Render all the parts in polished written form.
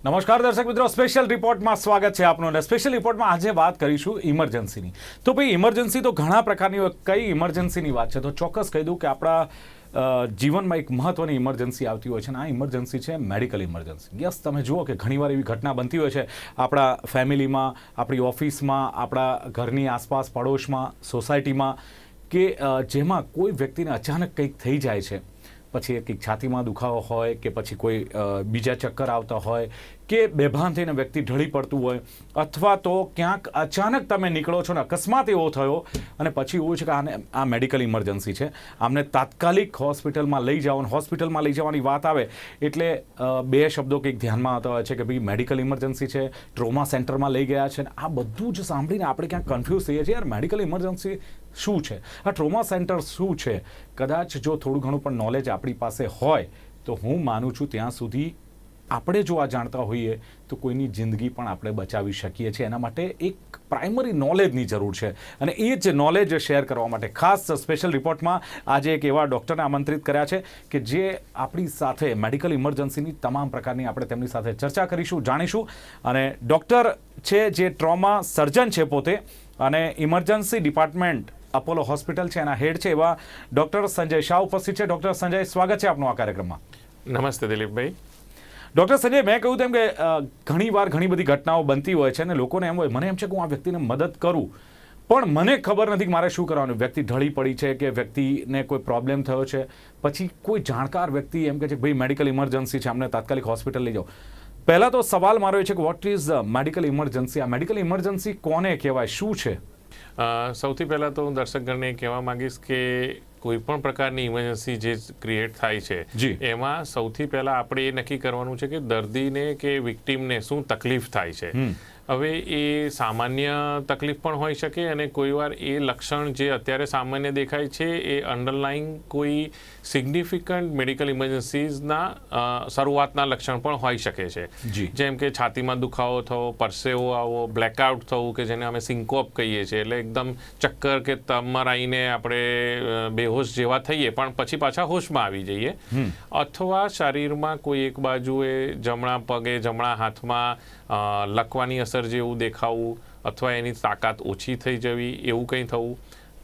નમસ્કાર દર્શક મિત્રો, સ્પેશિયલ રિપોર્ટમાં સ્વાગત છે આપનું. અને સ્પેશિયલ રિપોર્ટમાં આજે વાત કરીશું ઇમરજન્સીની. તો ભાઈ ઇમરજન્સી તો ઘણા પ્રકારની હોય. કઈ ઇમરજન્સીની વાત છે તો ચોક્કસ કહી દઉં કે આપણા જીવનમાં એક મહત્વની ઇમરજન્સી આવતી હોય છે અને આ ઇમરજન્સી છે મેડિકલ ઇમરજન્સી. યસ, તમે જુઓ કે ઘણીવાર એવી ઘટના બનતી હોય છે આપણા ફેમિલીમાં, આપણી ઓફિસમાં, આપણા ઘરની આસપાસ, પડોશમાં, સોસાયટીમાં, કે જેમાં કોઈ વ્યક્તિને અચાનક કંઈક થઈ જાય છે. પછી કંઈક છાતીમાં દુખાવો હોય કે પછી કોઈ બીજા ચક્કર આવતા હોય કે બેભાન થઈને વ્યક્તિ ઢળી પડતું હોય, અથવા તો ક્યાંક અચાનક તમે નીકળો છો ને અકસ્માત એવો થયો અને પછી એવું છે કે આ મેડિકલ ઇમરજન્સી છે, આમને તાત્કાલિક હોસ્પિટલમાં લઈ જાઓ. હોસ્પિટલમાં લઈ જવાની વાત આવે એટલે બે શબ્દો કંઈક ધ્યાનમાં આવતા હોય છે કે ભાઈ મેડિકલ ઇમરજન્સી છે, ટ્રોમા સેન્ટરમાં લઈ ગયા છે. આ બધું જ સાંભળીને આપણે ક્યાંક કન્ફ્યુઝ થઈએ છીએ, યાર મેડિકલ ઇમરજન્સી શું છે, આ ટ્રોમા સેન્ટર શું છે. કદાચ જો થોડું ઘણું પણ નોલેજ આપણી પાસે હોય તો હું માનું છું ત્યાં સુધી આપણે જો આ જાણતા હોઈએ તો કોઈની જિંદગી પણ આપણે બચાવી શકીએ છીએ. એના માટે એક પ્રાઇમરી નોલેજની જરૂર છે અને એ જ નોલેજ શેર કરવા માટે ખાસ સ્પેશિયલ રિપોર્ટમાં આજે એક એવા ડૉક્ટરને આમંત્રિત કર્યા છે કે જે આપણી સાથે મેડિકલ ઇમરજન્સીની તમામ પ્રકારની આપણે તેમની સાથે ચર્ચા કરીશું, જાણીશું. અને ડૉક્ટર છે જે ટ્રોમા સર્જન છે પોતે અને ઇમરજન્સી ડિપાર્ટમેન્ટ અપોલો હોસ્પિટલ છે એના હેડ છે એવા ડૉક્ટર સંજય શાહ ઉપસ્થિત છે. ડૉક્ટર સંજય, સ્વાગત છે આપનું આ કાર્યક્રમમાં. નમસ્તે દિલીપભાઈ. ડૉક્ટર સંજય, મેં કહ્યું તેમ કે ઘણીવાર ઘણી બધી ઘટનાઓ બનતી હોય છે અને લોકોને એમ હોય, મને એમ છે કે હું આ વ્યક્તિને મદદ કરું પણ મને ખબર નથી કે મારે શું કરવાનું. વ્યક્તિ ઢળી પડી છે કે વ્યક્તિને કોઈ પ્રોબ્લેમ થયો છે, પછી કોઈ જાણકાર વ્યક્તિ એમ કહે છે કે ભાઈ મેડિકલ ઇમરજન્સી છે, અમને તાત્કાલિક હોસ્પિટલ લઈ જાઓ. પહેલાં તો સવાલ મારો એ છે કે વોટ ઇઝ મેડિકલ ઇમરજન્સી? આ મેડિકલ ઇમરજન્સી કોને કહેવાય, શું છે? સૌથી પહેલાં તો હું દર્શકગણને કહેવા માંગીશ કે કોઈ પણ પ્રકારની ઇમરજન્સી જે ક્રિએટ થાય છે એમાં સૌથી પહેલાં આપણે એ નક્કી કરવાનું છે કે દર્દીને કે વિક્ટીમને શું તકલીફ થાય છે. હવે એ સામાન્ય તકલીફ પણ હોઈ શકે અને કોઈવાર એ લક્ષણ જે અત્યારે સામાન્ય દેખાય છે એ અંડરલાઇંગ કોઈ સિગ્નિફિકન્ટ મેડિકલ ઇમરજન્સીઝના શરૂઆતના લક્ષણ પણ હોઈ શકે છે. જેમ કે છાતીમાં દુખાવો થવો, પરસેવો આવવો, બ્લેકઆઉટ થવું કે જેને અમે સિન્કોપ કહીએ છીએ, એટલે એકદમ ચક્કર કે તમરાઈને આપણે બેહોશ જેવા થઈએ પણ પછી પાછા હોશમાં આવી જઈએ. અથવા શરીરમાં કોઈ એક બાજુએ જમણા પગે, જમણા હાથમાં લકવાની અસર જેવું દેખાવું અથવા એની તાકાત ઓછી થઈ જવી, એવું કંઈ થવું.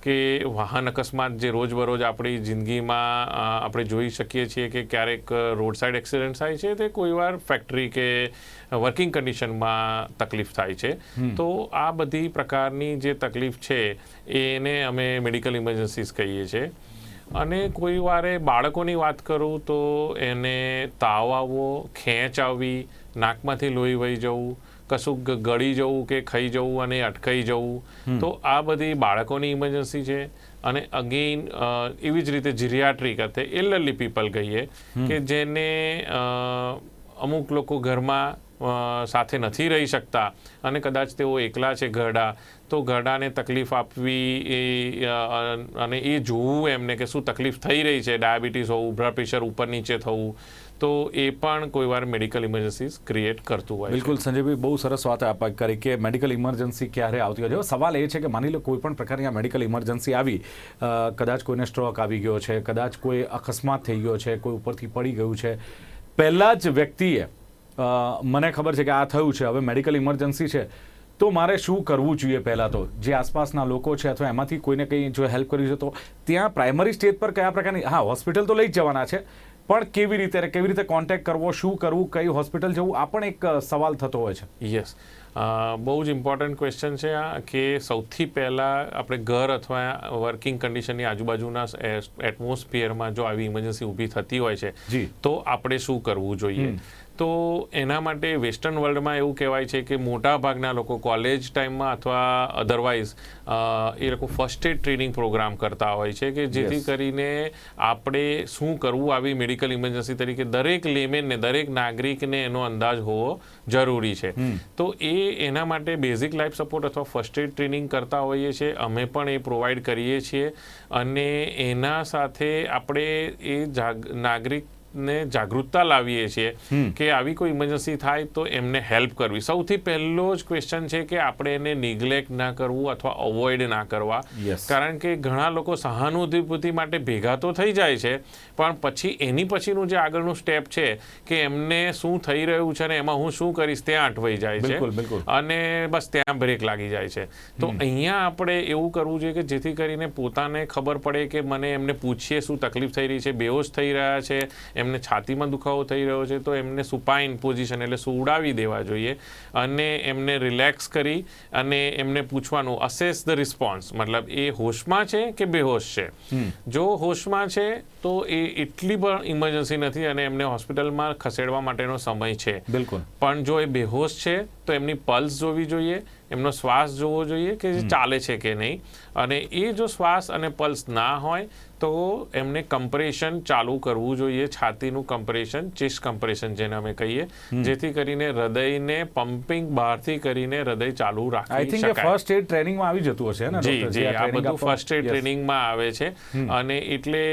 કે વાહન અકસ્માત જે રોજબરોજ આપણી જિંદગીમાં આપણે જોઈ શકીએ છીએ કે ક્યારેક રોડ સાઇડ એક્સિડન્ટ થાય છે, તે કોઈવાર ફેક્ટરી કે વર્કિંગ કન્ડિશનમાં તકલીફ થાય છે. તો આ બધી પ્રકારની જે તકલીફ છે એને અમે મેડિકલ ઇમરજન્સીસ કહીએ છીએ. અને કોઈ વારે બાળકોની વાત કરું તો એને તાવ આવવો, ખેંચ આવવી, નાકમાંથી લોહી વહી જવું, કશું ગળી જવું કે ખાઈ જવું અને અટકાઈ જવું, તો આ બધી બાળકોની ઇમરજન્સી છે. અને અગેઇન એવી જ રીતે જીરિયાટ્રિક અથવા એલ્ડરલી પીપલ કહીએ કે જેને અમુક લોકો ઘરમાં સાથે નથી રહી શકતા અને કદાચ તેઓ એકલા છે ઘરડા, તો ઘરડાને તકલીફ આપવી અને એ જોવું એમને કે શું તકલીફ થઈ રહી છે, ડાયાબિટીસ હોવું, બ્લડ પ્રેશર ઉપર નીચે થવું, તો એ પણ કોઈ વાર મેડિકલ ઇમરજન્સીસ ક્રિએટ કરતું હોય. બિલકુલ સંજયભાઈ, બહુ સરસ વાત આપ કરી કે મેડિકલ ઇમરજન્સી ક્યારે આવતી હોય છે. સવાલ એ છે કે માની લો કોઈ પણ પ્રકારની આ મેડિકલ ઇમરજન્સી આવી, કદાચ કોઈને સ્ટ્રોક આવી ગયો છે, કદાચ કોઈ અકસ્માત થઈ ગયો છે, કોઈ ઉપરથી પડી ગયું છે, પહેલાં જ વ્યક્તિએ મને ખબર છે કે આ થયું છે, હવે મેડિકલ ઇમરજન્સી છે, તો મારે શું કરવું જોઈએ? પહેલાં તો જે આસપાસના લોકો છે અથવા એમાંથી કોઈને કંઈ જો હેલ્પ કરવી છે તો ત્યાં પ્રાઇમરી સ્ટેજ પર કયા પ્રકારની, હા હોસ્પિટલ તો લઈ જ જવાના છે પણ કેવી રીતે કોન્ટેક્ટ કરવો, શું કરવું, કઈ હોસ્પિટલ જવું, આ પણ એક સવાલ થતો હોય છે. યસ, બહુ જ ઇમ્પોર્ટન્ટ ક્વેશ્ચન છે આ કે સૌથી પહેલાં આપણે ઘર અથવા વર્કિંગ કન્ડિશનની આજુબાજુના એટમોસ્ફિયરમાં જો આવી ઇમરજન્સી ઊભી થતી હોય છે તો આપણે શું કરવું જોઈએ? તો એના માટે વેસ્ટર્ન વર્લ્ડમાં એવું કહેવાય છે કે મોટા ભાગના લોકો કોલેજ ટાઈમમાં અથવા અધરવાઇઝ એ લોકો ફર્સ્ટ એડ ટ્રેનિંગ પ્રોગ્રામ કરતા હોય છે કે જેથી કરીને આપણે શું કરવું આવી મેડિકલ ઇમરજન્સી તરીકે દરેક લેમેનને, દરેક નાગરિકને એનો અંદાજ હોવો જરૂરી છે. તો એના માટે બેઝિક લાઈફ સપોર્ટ અથવા ફર્સ્ટ એડ ટ્રેનિંગ કરતા હોઈએ છીએ, અમે પણ એ પ્રોવાઈડ કરીએ છીએ. અને એના સાથે આપણે એ નાગરિક ને જાગૃતતા લાવીએ છીએ કે આવી કોઈ ઇમરજન્સી થાય તો એમને હેલ્પ કરવી. સૌથી પહેલો જ ક્વેશ્ચન છે કે આપણે એને નિગ્લેક્ટ ના કરવું અથવા અવોઇડ ના કરવા. કારણ કે ઘણા લોકો સહાનુભૂતિ માટે ભેગા તો થઈ જાય છે, પણ પછી એની પછીનું જે આગળનું સ્ટેપ છે કે એમને શું થઈ રહ્યું છે ને એમાં હું શું કરીશ ત્યાં અટવાઈ જાય છે અને બસ ત્યાં બ્રેક લાગી જાય છે. તો અહીંયા આપણે એવું કરવું જોઈએ કે જેથી કરીને પોતાને ખબર પડે કે મને એમને પૂછીએ શું તકલીફ થઈ રહી છે, બેહોશ થઈ રહ્યા છે, એમને છાતીમાં દુખાવો થઈ રહ્યો છે, તો એમને સુપાઇન પોઝિશન એટલે સુવડાવી દેવા જોઈએ અને એમને રિલેક્સ કરી અને એમને પૂછવાનું અસેસ ધ રિસ્પોન્સ, મતલબ એ હોશમાં છે કે બેહોશ છે. જો હોશમાં છે તો એ એટલી પણ ઇમરજન્સી નથી અને એમને હોસ્પિટલમાં ખસેડવા માટેનો સમય છે. પણ જો એ બેહોશ છે તો એમની પલ્સ જોવી જોઈએ, એમનો શ્વાસ જોવો જોઈએ કે જે ચાલે છે કે નહીં, અને એ જો શ્વાસ અને પલ્સ ના હોય તો એમને કમ્પ્રેશન ચાલુ કરવું જોઈએ, છાતીનું કમ્પ્રેશન, ચેસ્ટ કમ્પ્રેશન જેને અમે કહીએ, જેથી કરીને હૃદયને પમ્પિંગ બહારથી કરીને હૃદય ચાલુ રાખી શકાય. ફર્સ્ટ એડ ટ્રેનિંગમાં આવી જતું હશે ને? જી, આ બધું ફર્સ્ટ એડ ટ્રેનિંગમાં આવે છે. અને એટલે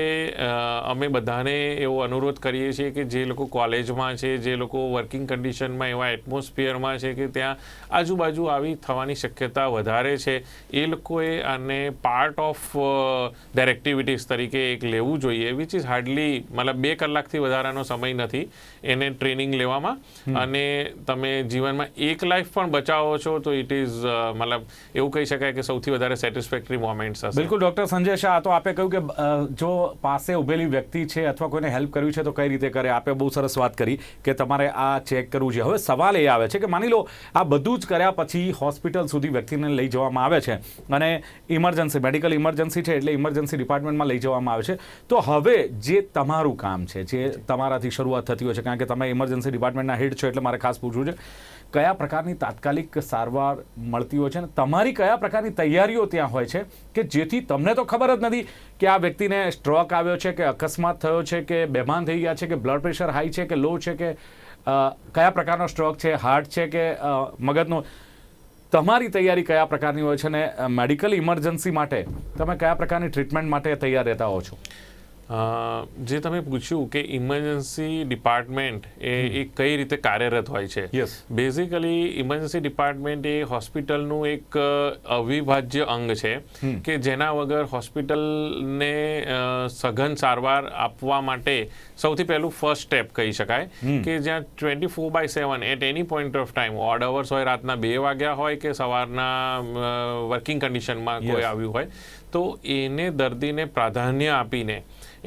અમે બધાને એવો અનુરોધ કરીએ છીએ કે જે લોકો કોલેજમાં છે, જે લોકો વર્કિંગ કન્ડિશનમાં એવા એટમોસ્ફિયરમાં છે કે ત્યાં આજુબાજુ આવી થવાની શક્યતા વધારે છે, એ લોકોએ આને પાર્ટ ઓફ ધેર એક્ટિવિટીઝ તરીકે એક લેવું જોઈએ, વિચ ઇઝ હાર્ડલી મતલબ 2 કલાકથી વધારાનો સમય નથી એને ટ્રેનિંગ લેવામાં. અને તમે જીવનમાં એક લાઈફ પણ બચાવો છો તો ઇટ ઇઝ મતલબ એવું કહી શકાય કે સૌથી વધારે સેટિસ્ફેક્ટરી મોમેન્ટ્સ હશે. બિલકુલ ડૉક્ટર સંજય શાહ, તો આપે કહ્યું કે જો પાસે ઉભેલી વ્યક્તિ છે અથવા કોઈને હેલ્પ કરવી છે તો કઈ રીતે કરે. આપે બહુ સરસ વાત કરી કે તમારે આ ચેક કરવું છે. હવે સવાલ એ આવે છે કે માની લો આ બધું જ કર્યા પછી હોસ્પિટલ સુધી વ્યક્તિને લઈ જવામાં આવે છે અને ઇમરજન્સી, મેડિકલ ઇમરજન્સી છે એટલે ઇમરજન્સી ડિપાર્ટમેન્ટમાં લઈ જવામાં આવે છે. તો હવે જે તમારું કામ છે, જે તમારાથી શરૂઆત થતી હોય છે, કારણ કે તમે ઇમરજન્સી ડિપાર્ટમેન્ટના હેડ છો એટલે મારે ખાસ પૂછવું છે, કયા પ્રકારની તાત્કાલિક સારવાર મળતી હોય છે અને તમારી કયા પ્રકારની તૈયારીઓ ત્યાં હોય છે કે જેથી તમને તો ખબર જ નથી કે આ વ્યક્તિને સ્ટ્રોક આવ્યો છે કે અકસ્માત થયો છે કે બેભાન થઈ ગયા છે કે બ્લડ પ્રેશર હાઈ છે કે લો છે કે કયા પ્રકારનો સ્ટ્રોક છે, હાર્ટ છે કે મગજનો. તમારી તૈયારી કયા પ્રકારની હોય છે અને મેડિકલ ઇમરજન્સી માટે તમે કયા પ્રકારની ટ્રીટમેન્ટ માટે તૈયાર રહેતા હો છો? જે તમે પૂછ્યું કે ઇમરજન્સી ડિપાર્ટમેન્ટ એ કઈ રીતે કાર્યરત હોય છે, બેઝિકલી ઇમરજન્સી ડિપાર્ટમેન્ટ એ હોસ્પિટલનું એક અવિભાજ્ય અંગ છે કે જેના વગર હોસ્પિટલને સઘન સારવાર આપવા માટે સૌથી પહેલું ફર્સ્ટ સ્ટેપ કહી શકાય કે જ્યાં 24/7 at any point of time, odd hours હોય, રાતના 2 વાગ્યા હોય કે સવારના વર્કિંગ કન્ડિશનમાં કોઈ આવ્યું હોય, તો એને દર્દીને પ્રાધાન્ય આપીને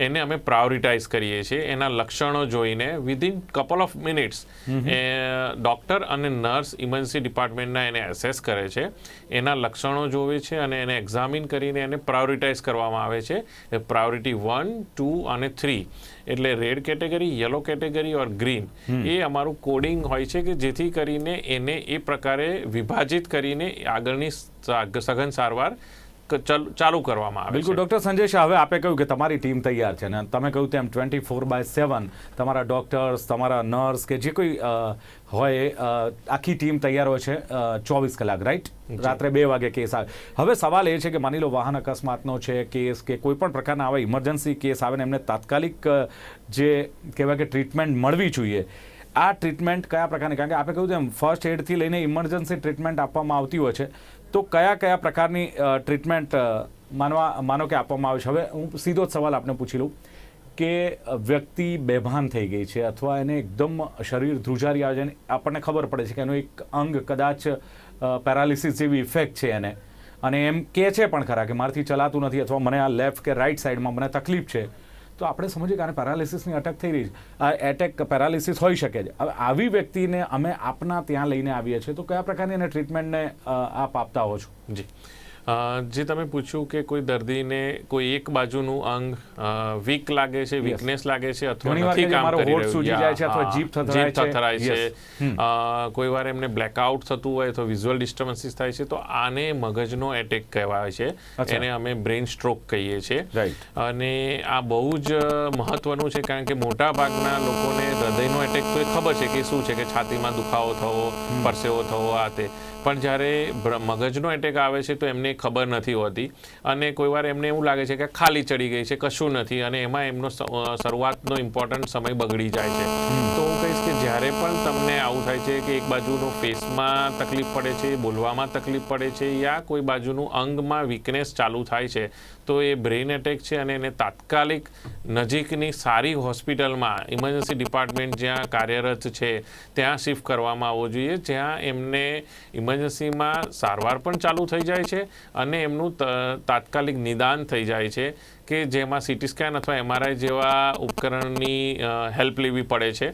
એને અમે પ્રાયોરિટાઇઝ કરીએ છીએ. એના લક્ષણો જોઈને within couple of minutes doctor અને નર્સ ઇમરજન્સી ડિપાર્ટમેન્ટના એને એસેસ કરે છે, એના લક્ષણો જોવે છે અને એને એક્ઝામિન કરીને એને પ્રાયોરિટાઇઝ કરવામાં આવે છે. પ્રાયોરિટી 1, 2 અને 3 એટલે રેડ કેટેગરી, યલો કેટેગરી ઓર ગ્રીન, એ અમારું કોડિંગ હોય છે કે જેથી કરીને એને એ પ્રકારે વિભાજિત કરીને આગળની સઘન સારવાર ચાલુ કરવામાં આવે. બિલકુલ ડૉક્ટર સંજય શાહ, હવે આપે કહ્યું કે તમારી ટીમ તૈયાર છે અને તમે કહ્યું તેમ 24/7 તમારા ડૉક્ટર્સ, તમારા નર્સ કે જે કોઈ હોય આખી ટીમ તૈયાર હોય છે 24 કલાક, રાઈટ? રાત્રે 2 વાગે કેસ આવે. હવે સવાલ એ છે કે માની લો વાહન અકસ્માતનો છે કેસ કે કોઈ પણ પ્રકારના આવા ઇમરજન્સી કેસ આવે ને એમને તાત્કાલિક જે કહેવાય કે ટ્રીટમેન્ટ મળવી જોઈએ, આ ટ્રીટમેન્ટ કયા પ્રકારની, કારણ કે આપણે કહ્યું તેમ ફર્સ્ટ એડથી લઈને ઇમરજન્સી ટ્રીટમેન્ટ આપવામાં આવતી હોય છે, તો કયા પ્રકારની ટ્રીટમેન્ટ માનો કે આપવામાં આવે છે? હવે હું સીધો જ સવાલ આપને પૂછી લઉં કે વ્યક્તિ બેભાન થઈ ગઈ છે અથવા એને એકદમ શરીર ધ્રુજારી આવે છે, આપણને ખબર પડે છે કે એનું એક અંગ કદાચ પેરાલિસિસ જેવી ઇફેક્ટ છે એને, અને એમ કહે છે પણ ખરા કે મારાથી ચલાતું નથી અથવા મને આ લેફ્ટ કે રાઈટ સાઈડમાં મને તકલીફ છે, તો આપણે સમજીએ કે આને પેરાલિસિસની અટેક થઈ રહી છે, આ એટેક પેરાલિસિસ હોઈ શકે છે. હવે આવી વ્યક્તિને અમે આપના ત્યાં લઈને આવીએ છીએ, તો કયા પ્રકારની એને ટ્રીટમેન્ટને આપ આપતા હો છો? જી, જે તમે પૂછ્યું કે કોઈ દર્દીને કોઈ એક બાજુનું અંગ વીક લાગે છે, વીકનેસ લાગે છે અથવા નથી કામ કરી રહ્યું, જીભ થથરાય છે, કોઈ વાર એમને બ્લેકઆઉટ થતું હોય તો વિઝ્યુઅલ ડિસ્ટર્બન્સીસ થાય છે, તો આને મગજનો એટેક કહેવાય છે. એને અમે બ્રેઇન સ્ટ્રોક કહીએ છીએ. અને આ બહુ જ મહત્વનું છે કારણ કે મોટા ભાગના લોકોને હૃદયનો એટેક તો ખબર છે કે શું છે, કે છાતીમાં દુખાવો થવો, પરસેવો થવો, આ તે, પણ જ્યારે મગજનો એટેક આવે છે તો એમને ખબર નથી હોતી અને કોઈ વાર એમને એવું લાગે છે કે ખાલી ચડી ગઈ છે, કશું નથી, અને એમાં એમનો શરૂઆતનો ઇમ્પોર્ટન્ટ સમય બગડી જાય છે. તો હું કહીશ કે જ્યારે પણ તમને આવું થાય છે કે એક બાજુનો ફેસમાં તકલીફ પડે છે, બોલવામાં તકલીફ પડે છે, યા કોઈ બાજુનું અંગમાં વીકનેસ ચાલુ થાય છે, તો એ બ્રેઇન એટેક છે અને એને તાત્કાલિક નજીકની સારી હોસ્પિટલમાં ઇમરજન્સી ડિપાર્ટમેન્ટ જ્યાં કાર્યરત છે ત્યાં શિફ્ટ કરવામાં આવવો જોઈએ, જ્યાં એમને ઇમરજન્સીમાં સારવાર પણ ચાલુ થઈ જાય છે અને એમનું તાત્કાલિક નિદાન થઈ જાય છે, કે જેમાં સીટી સ્કેન અથવા MRI જેવા ઉપકરણની હેલ્પ લેવી પડે છે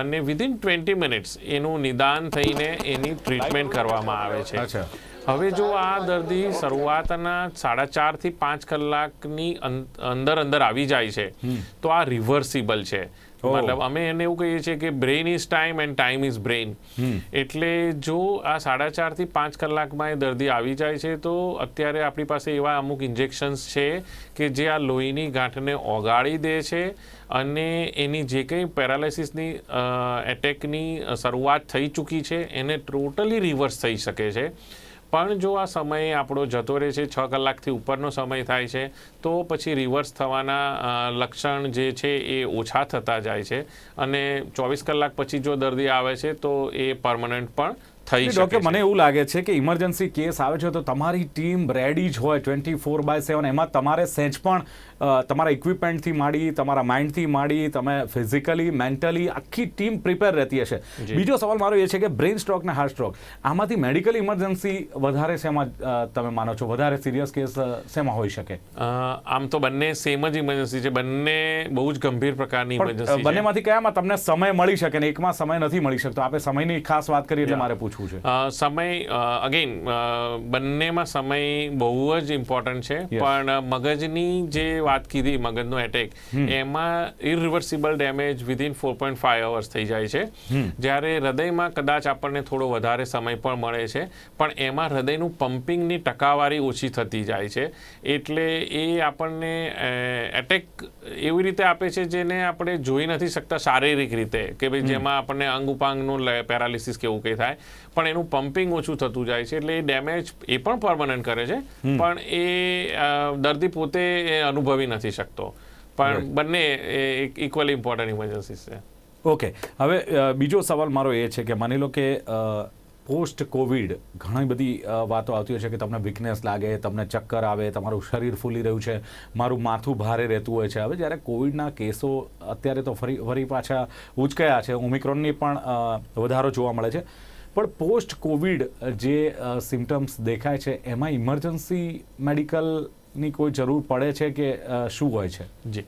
અને વિધિન 20 મિનિટ્સ એનું નિદાન થઈને એની ટ્રીટમેન્ટ કરવામાં આવે છે. હવે જો આ દર્દી શરૂઆતના 4.5 થી 5 કલાકની અંદર આવી જાય છે તો આ રિવર્સિબલ છે. મતલબ અમે એને એવું કહીએ છીએ કે brain is time end time is brain. એટલે જો આ 4.5 થી 5 કલાકમાં એ દર્દી આવી જાય છે તો અત્યારે આપણી પાસે એવા અમુક ઇન્જેક્શન્સ છે કે જે આ લોહીની ગાંઠને ઓગાળી દે છે અને એની જે કંઈ પેરાલિસિસની એટેકની શરૂઆત થઈ ચૂકી છે એને ટોટલી રિવર્સ થઈ શકે છે. પણ જો આ સમય આપણો જતો રહે છે, 6 કલાકથી ઉપરનો સમય થાય છે, તો પછી રિવર્સ થવાના લક્ષણ જે છે એ ઓછા થતા જાય છે અને 24 કલાક પછી જો દર્દી આવે છે તો એ પરમનન્ટ પણ થઈ શકે. ડોક્ટર, મને એવું લાગે છે કે ઇમરજન્સી કેસ આવે છે તો તમારી ટીમ રેડી જ હોય 24/7. એમાં તમારે સહેજ પણ તમારા ઇક્વિપમેન્ટથી માંડી, તમારા માઇન્ડથી માંડી, તમે ફિઝિકલી, મેન્ટલી આખી ટીમ પ્રિપેર રહેતી હશે. બીજો સવાલ મારો એ છે કે બ્રેઇન સ્ટ્રોક ને હાર્ટ સ્ટ્રોક, આમાંથી મેડિકલ ઇમરજન્સી વધારે શેમાં તમે માનો છો, વધારે સિરિયસ કેસ શેમાં હોઈ શકે? આમ તો બંને સેમ જ ઇમરજન્સી છે, બંને બહુ જ ગંભીર પ્રકારની ઇમરજન્સી છે. બંનેમાંથી કયામાં તમને સમય મળી શકે ને એકમાં સમય નથી મળી શકતો? આપણે સમયની ખાસ વાત કરીએ એટલે મારે પૂછવું છે. સમય અગેન બંનેમાં સમય બહુ જ ઇમ્પોર્ટન્ટ છે, પણ મગજની જે વાત કીધી, મગજનો એટેક, એમાં ઇરિવર્સિબલ ડેમેજ વિધિન 4.5 અવર્સ થઈ જાય છે. જ્યારે હૃદયમાં કદાચ આપણને થોડો વધારે સમય પણ મળે છે, પણ એમાં હૃદયનું પમ્પિંગની ટકાવારી ઓછી થતી જાય છે. એટલે એ આપણને એટેક એવી રીતે આપે છે જેને આપણે જોઈ નથી શકતા શારીરિક રીતે, કે ભાઈ જેમાં આપણને અંગ ઉપાંગનું પેરાલિસિસ કે એવું કંઈ થાય, પણ એનું પમ્પિંગ ઓછું થતું જાય છે. એટલે એ ડેમેજ એ પણ પરમનન્ટ કરે છે, પણ એ દર્દી પોતે અનુભવી નથી શકતો. પણ બંને ઇક્વલી ઇમ્પોર્ટન્ટ ઇમરજન્સીસ છે. ઓકે, હવે બીજો સવાલ મારો એ છે કે માની લો કે પોસ્ટ કોવિડ ઘણી બધી વાતો આવતી હોય છે કે તમને વીકનેસ લાગે, તમને ચક્કર આવે, તમારું શરીર ફૂલી રહ્યું છે, મારું માથું ભારે રહેતું હોય છે. હવે જ્યારે કોવિડના કેસો અત્યારે તો ફરી પાછા ઉચકાયા છે, ઓમિક્રોનની પણ વધારો જોવા મળે છે, પણ પોસ્ટ કોવિડ જે સિમ્ટમ્સ દેખાય છે એમાં ઇમરજન્સી મેડિકલની કોઈ જરૂર પડે છે કે શું હોય છે? જી,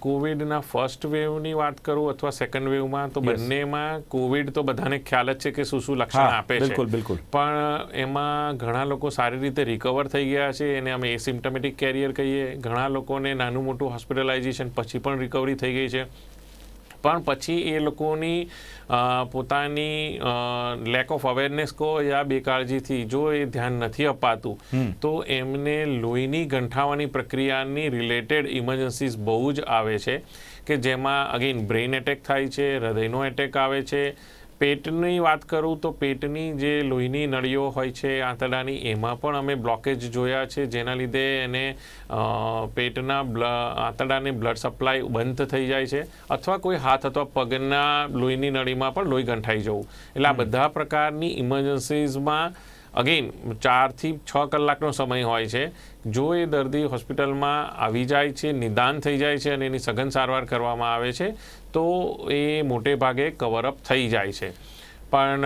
કોવિડના ફર્સ્ટ વેવની વાત કરું અથવા સેકન્ડ વેવમાં, તો બંનેમાં કોવિડ તો બધાને ખ્યાલ જ છે કે શું શું લક્ષણ આપે છે. બિલકુલ. પણ એમાં ઘણા લોકો સારી રીતે રિકવર થઈ ગયા છે, એને અમે એસિમ્પ્ટોમેટિક કેરિયર કહીએ. ઘણા લોકોને નાનું મોટું હોસ્પિટલાઇઝેશન પછી પણ રિકવરી થઈ ગઈ છે, પણ પછી એ લોકોની પોતાની લેક ઓફ અવેરનેસ કહો યા બેકાળજીથી જો એ ધ્યાન નથી અપાતું તો એમને લોહીની ગંઠાવાની પ્રક્રિયાની રિલેટેડ ઇમરજન્સીસ બહુ જ આવે છે, કે જેમાં અગેન બ્રેઇન એટેક થાય છે, હૃદયનો એટેક આવે છે. પેટની વાત કરું તો પેટની જે લોહીની નળીઓ હોય છે આંતરડાની, એમાં પણ અમે બ્લોકેજ જોયા છે, જેના લીધે એને પેટના આંતરડાની બ્લડ સપ્લાય બંધ થઈ જાય છે, અથવા કોઈ હાથ અથવા પગના લોહીની નળીમાં પણ લોહી ગંઠાઈ જવું. એટલે આ બધા પ્રકારની ઇમરજન્સીઝમાં અગેન 4 થી 6 કલાકનો સમય હોય છે. જો એ દર્દી હોસ્પિટલમાં આવી જાય છે, નિદાન થઈ જાય છે અને એની સઘન સારવાર કરવામાં આવે છે તો એ મોટે ભાગે કવરઅપ થઈ જાય છે. પણ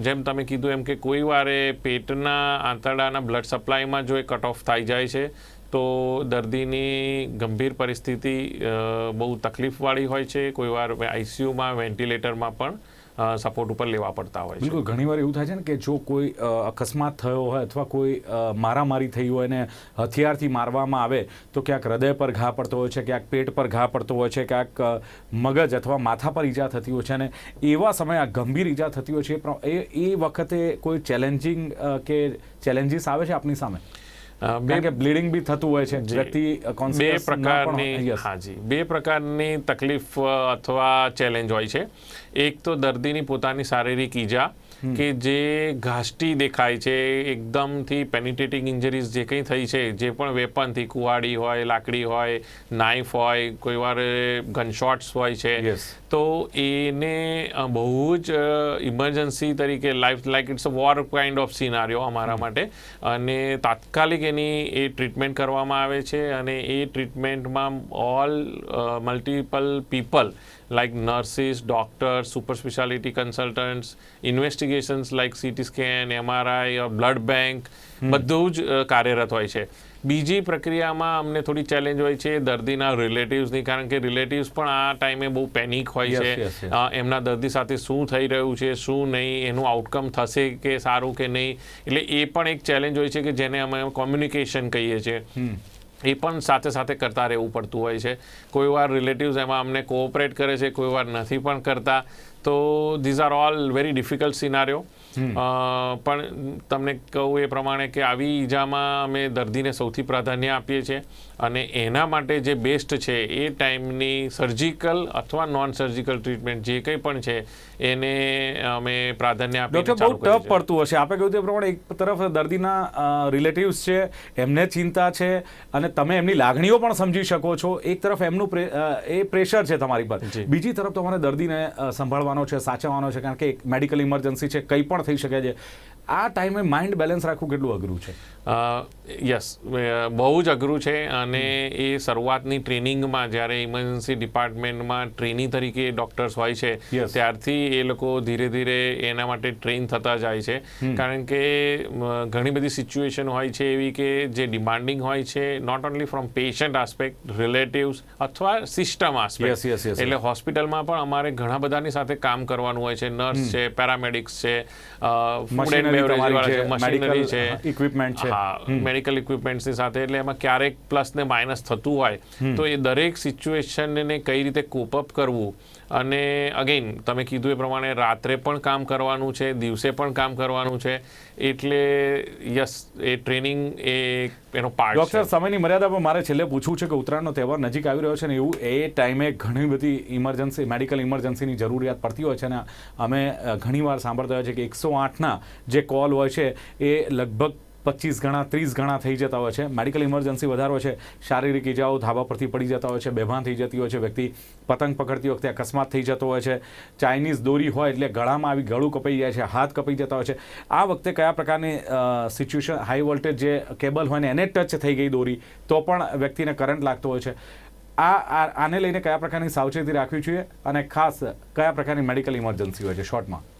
જેમ તમે કીધું એમ કે કોઈ વારે પેટના આંતરડાના બ્લડ સપ્લાયમાં જો એ કટ ઓફ થઈ જાય છે તો દર્દીની ગંભીર પરિસ્થિતિ બહુ તકલીફવાળી હોય છે. કોઈ વાર આઈસીયુમાં, વેન્ટિલેટરમાં પણ સપોર્ટ ઉપર લેવા પડતા હોય છે. બિલકુલ, ઘણીવાર એવું થાય છે ને કે જો કોઈ અકસ્માત થયો હોય અથવા કોઈ મારામારી થઈ હોય ને હથિયારથી મારવામાં આવે તો ક્યાંક હૃદય પર ઘા પડતો હોય છે, ક્યાંક પેટ પર ઘા પડતો હોય છે, ક્યાંક મગજ અથવા માથા પર ઈજા થતી હોય છે, અને એવા સમયે આ ગંભીર ઈજા થતી હોય છે એ વખતે કોઈ ચેલેન્જિંગ કે ચેલેન્જીસ આવે છે આપની સામે? કે બ્લીડિંગ બી થતું હોય છે, વ્યક્તિ બે પ્રકારની તકલીફ અથવા ચેલેન્જ હોય છે. એક તો દર્દીની પોતાની શારીરિક ઈજા, કે જે ઘાસટી દેખાય છે, એકદમથી પેનિટ્રેટિંગ ઇન્જરીઝ જે કંઈ થઈ છે, જે પણ વેપનથી, કુવાડી હોય, લાકડી હોય, નાઇફ હોય, કોઈ વાર ગનશોટ્સ હોય છે, તો એને બહુ જ ઇમરજન્સી તરીકે like it's a war kind of scenario અમારા માટે, અને તાત્કાલિક એની એ ટ્રીટમેન્ટ કરવામાં આવે છે. અને એ ટ્રીટમેન્ટમાં all multiple people like nurses, doctors, super speciality consultants, investigations like CT scan, MRI, blood bank, બધું જ કાર્યરત હોય છે. બીજી પ્રક્રિયામાં અમને થોડી ચેલેન્જ હોય છે દર્દીના રિલેટિવ્સની, કારણ કે રિલેટિવ્સ પણ આ ટાઈમે બહુ પેનિક હોય છે. એમના દર્દી સાથે શું થઈ રહ્યું છે, શું નહીં, એનું આઉટકમ થશે કે સારું કે નહીં, એટલે એ પણ એક ચેલેન્જ હોય છે કે જેને અમે કોમ્યુનિકેશન કહીએ છીએ. એ પણ સાથે સાથે કરતા રહેવું પડતું હોય છે. કોઈ વાર રિલેટિવ્સ એમાં અમને કોઓપરેટ કરે છે, કોઈ વાર નથી પણ કરતા. તો these are all very difficult સિનારીઓ. પણ તમને કહું એ પ્રમાણે કે આવી ઈજામાં અમે દર્દીને સૌથી પ્રાધાન્ય આપીએ છીએ, અને એના માટે જે બેસ્ટ છે એ ટાઈમની સર્જિકલ અથવા નોન સર્જિકલ ટ્રીટમેન્ટ જે કંઈ પણ છે એને અમે પ્રાધાન્ય આપીએ. ડૉક્ટર, બહુ ટફ પડતું હશે. આપણે કહ્યું તે પ્રમાણે એક તરફ દર્દીના રિલેટિવ્સ છે, એમને ચિંતા છે, અને તમે એમની લાગણીઓ પણ સમજી શકો છો. એક તરફ એમનું એ પ્રેશર છે તમારી પર, બીજી તરફ તમારે દર્દીને સંભાળવાનો છે, સાચવવાનો છે, કારણ કે એક મેડિકલ ઇમરજન્સી છે, કંઈ પણ થઈ શકે છે. આ ટાઈમે માઇન્ડ બેલેન્સ રાખવું કેટલું અઘરું છે? યસ, બહુ જ અઘરું છે. અને એ શરૂઆતની ટ્રેનિંગમાં જ્યારે ઇમરજન્સી ડિપાર્ટમેન્ટમાં ટ્રેની તરીકે ડૉક્ટર્સ હોય છે, ત્યારથી એ લોકો ધીરે ધીરે એના માટે ટ્રેન થતા જાય છે. કારણ કે ઘણી બધી સિચ્યુએશન હોય છે એવી કે જે ડિમાન્ડિંગ હોય છે, not only from patient aspect, relatives અથવા સિસ્ટમ આસ્પેક્ટ. એટલે હોસ્પિટલમાં પણ અમારે ઘણા બધાની સાથે કામ કરવાનું હોય છે. નર્સ છે, પેરામેડિક્સ છે, ફૂડ એન્ડ બેવરેજ વાળા છે, મશીનરી છે, ઇક્વિપમેન્ટ છે, મેડિકલ ઇક્વિપમેન્ટ્સની સાથે. એટલે એમાં ક્યારેક પ્લસ ને માઇનસ થતું હોય, તો એ દરેક સિચ્યુએશનને કઈ રીતે કોપ અપ કરવું. અને અગેન તમે કીધું એ પ્રમાણે રાત્રે પણ કામ કરવાનું છે, દિવસે પણ કામ કરવાનું છે. એટલે યસ, એ ટ્રેનિંગ એનો પાર્ટ છે. ડૉક્ટર, સમયની મર્યાદા પર મારે છેલ્લે પૂછવું છે કે ઉત્તરાયણનો તહેવાર નજીક આવી રહ્યો છે ને, એવું એ ટાઈમે ઘણી બધી ઇમરજન્સી, મેડિકલ ઇમરજન્સીની જરૂરિયાત પડતી હોય છે. અને અમે ઘણીવાર સાંભળતા હોય છે કે 108ના જે કોલ હોય છે એ લગભગ 25 ગણા 30 ગણા થઈ જતા હોય છે. મેડિકલ ઇમરજન્સી વધારે હોય છે, શારીરિક ઇજાઓ ધાબા પરથી પડી જતા હોય છે, બેભાન થઈ જતી હોય છે, વ્યક્તિ પતંગ પકડતી વખતે અકસ્માત થઈ જતો હોય છે, ચાઇનીઝ દોરી હોય એટલે ગળામાં આવી ગળું કપાઈ જાય છે, હાથ કપાઈ જતા હોય છે. આ વખતે કયા પ્રકારની સિચ્યુએશન, હાઈ વોલ્ટેજ જે કેબલ હોય ને એને ટચ થઈ ગઈ દોરી તો પણ વ્યક્તિને કરંટ લાગતો હોય છે. આને લઈને કયા પ્રકારની સાવચેતી રાખવી જોઈએ, અને ખાસ કયા પ્રકારની મેડિકલ ઇમરજન્સી હોય છે શોર્ટમાં?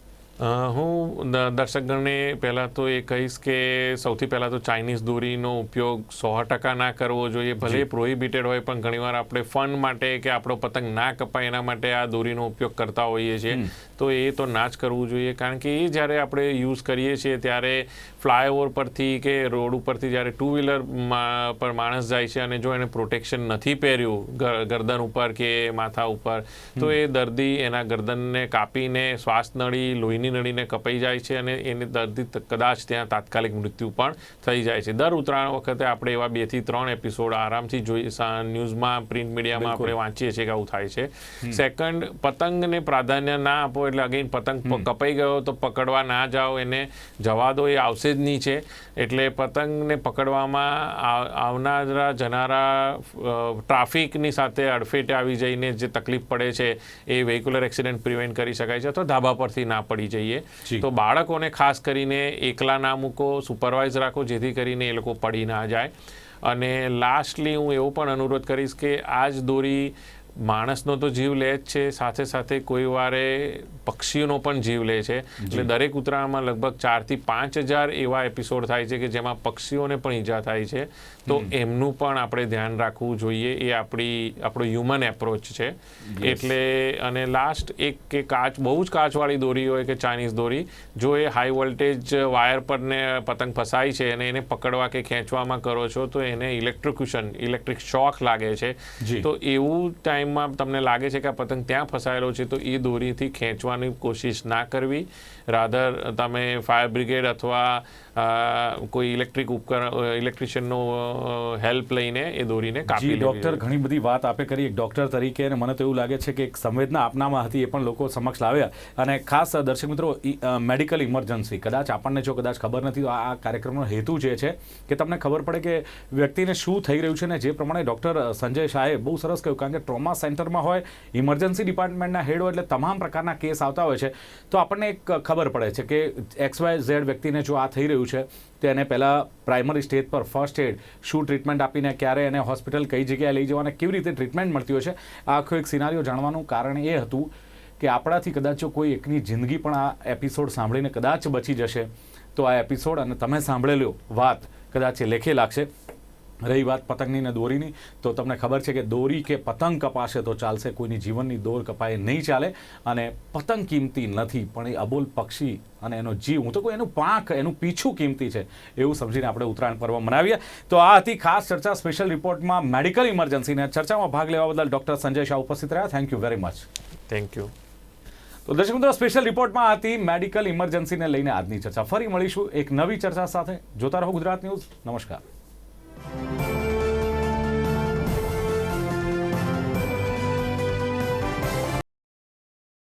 હું દર્શકગણને પહેલાં તો એ કહીશ કે સૌથી પહેલાં તો ચાઇનીઝ દોરીનો ઉપયોગ 100% ના કરવો જોઈએ. ભલે પ્રોહિબિટેડ હોય, પણ ઘણીવાર આપણે ફન માટે કે આપણો પતંગ ના કપાય એના માટે આ દોરીનો ઉપયોગ કરતા હોઈએ છીએ. તો એ તો ના જ કરવું જોઈએ, કારણ કે એ જ્યારે આપણે યુઝ કરીએ છીએ ત્યારે ફ્લાયઓવર પરથી કે રોડ ઉપરથી જ્યારે ટુ વ્હીલર પર માણસ જાય છે અને જો એને પ્રોટેક્શન નથી પહેર્યું ગરદન ઉપર કે માથા ઉપર, તો એ દર્દી એના ગરદનને કાપીને શ્વાસ નળી, લોહીની નળીને કપાઈ જાય છે, અને એને દર્દી કદાચ ત્યાં તાત્કાલિક મૃત્યુ પણ થઈ જાય છે. દર ઉત્તરાયણ વખતે આપણે એવા 2 થી 3 એપિસોડ આરામથી જોઈ, ન્યૂઝમાં, પ્રિન્ટ મીડિયામાં આપણે વાંચીએ છીએ કે આવું થાય છે. સેકન્ડ, પતંગને પ્રાધાન્ય ના આપો. એટલે અગેન પતંગ કપાઈ ગયો તો પકડવા ના જાઓ, એને જવા દો, એ આવશે જ નહીં છે. એટલે પતંગને પકડવામાં આવનારા જનારા ટ્રાફિકની સાથે અડફેટે આવી જઈને જે તકલીફ પડે છે એ વેહિક્યુલર એક્સિડન્ટ પ્રિવેન્ટ કરી શકાય છે, અથવા ધાબા પરથી ના પડી જઈએ. તો બાળકોને ખાસ કરીને એકલા ના મૂકો, સુપરવાઇઝ રાખો, જેથી કરીને એ લોકો પડી ના જાય. અને લાસ્ટલી હું એવો પણ અનુરોધ કરીશ કે આ જ દોરી માણસનો તો જીવ લે જ છે, સાથે સાથે કોઈ વારે પક્ષીઓનો પણ જીવ લે છે. એટલે દરેક ઉત્તરાયણમાં લગભગ 4 થી 5 હજાર એવા એપિસોડ થાય છે કે જેમાં પક્ષીઓને પણ ઈજા થાય છે. તો એમનું પણ આપણે ધ્યાન રાખવું જોઈએ. એ આપણો હ્યુમન એપ્રોચ છે. એટલે અને લાસ્ટ એક કે બહુ જ કાચવાળી દોરી હોય કે ચાઇનીઝ દોરી, જો એ હાઈ વોલ્ટેજ વાયર પરને પતંગ ફસાય છે અને એને પકડવા કે ખેંચવામાં કરો છો તો એને ઇલેક્ટ્રિક શોક લાગે છે. તો એવું ટાઈમમાં તમને લાગે છે કે આ પતંગ ત્યાં ફસાયેલો છે, તો એ દોરીથી ખેંચવા કરવાની કોશિશ ના કરવી. રાધર તમે ફાયર બ્રિગેડ અથવા કોઈ ઇલેક્ટ્રિશિયનનો હેલ્પ લઈને એ દોરીને કાપી લેવી. ડોક્ટર ઘણી બધી વાત આપે કરી એક ડોક્ટર તરીકે, અને મને તો એવું લાગે છે કે એક સંવેદના આપનામાં હતી, એ પણ લોકો સમક્ષ લાવ્યા. અને ખાસ દર્શક મિત્રો, મેડિકલ ઇમરજન્સી કદાચ આપણને જો કદાચ ખબર નથી તો આ કાર્યક્રમનો હેતુ જે છે કે તમને ખબર પડે કે વ્યક્તિને શું થઈ રહ્યું છે. ને જે પ્રમાણે ડૉક્ટર સંજય શાહે બહુ સરસ કહ્યું, કારણ કે ટ્રોમા સેન્ટરમાં હોય, ઇમરજન્સી ડિપાર્ટમેન્ટના હેડ હોય, એટલે તમામ પ્રકારના કેસ આવતા હોય છે. તો આપણને એક ખબર પડે છે કે XYZ વ્યક્તિને જો આ થઈ રહ્યું છે તો એને પહેલાં પ્રાઇમરી સ્ટેજ પર ફર્સ્ટ એડ શું ટ્રીટમેન્ટ આપીને ક્યારે એને હોસ્પિટલ કઈ જગ્યાએ લઈ જવાને કેવી રીતે ટ્રીટમેન્ટ મળતી હોય છે, આ આખો એક સિનારીઓ જાણવાનું કારણ એ હતું કે આપણાથી કદાચ જો કોઈ એકની જિંદગી પણ આ એપિસોડ સાંભળીને કદાચ બચી જશે તો આ એપિસોડ અને તમે સાંભળેલો વાત કદાચ એ લેખે લાગશે. રહી વાત પતંગની ને દોરીની, તો તમને ખબર છે કે દોરી કે પતંગ કપાશે તો ચાલશે, કોઈની જીવનની દોર કપાય નહીં ચાલે. અને પતંગ કિંમતી નથી, પણ એ અબોલ પક્ષી અને એનો જીવ, હું તો કોઈ એનું પાંખ, એનું પીછું કિંમતી છે એવું સમજીને આપણે ઉત્તરાયણ પર્વ મનાવીએ. તો આ હતી ખાસ ચર્ચા સ્પેશિયલ રિપોર્ટમાં મેડિકલ ઇમરજન્સીને. ચર્ચામાં ભાગ લેવા બદલ ડૉક્ટર સંજય શાહ ઉપસ્થિત રહ્યા. Thank you very much. Thank you. તો દર્શક મિત્રો, સ્પેશિયલ રિપોર્ટમાં હતી મેડિકલ ઇમરજન્સીને લઈને આજની ચર્ચા. ફરી મળીશું એક નવી ચર્ચા સાથે. જોતા રહો ગુજરાત ન્યૂઝ. નમસ્કાર.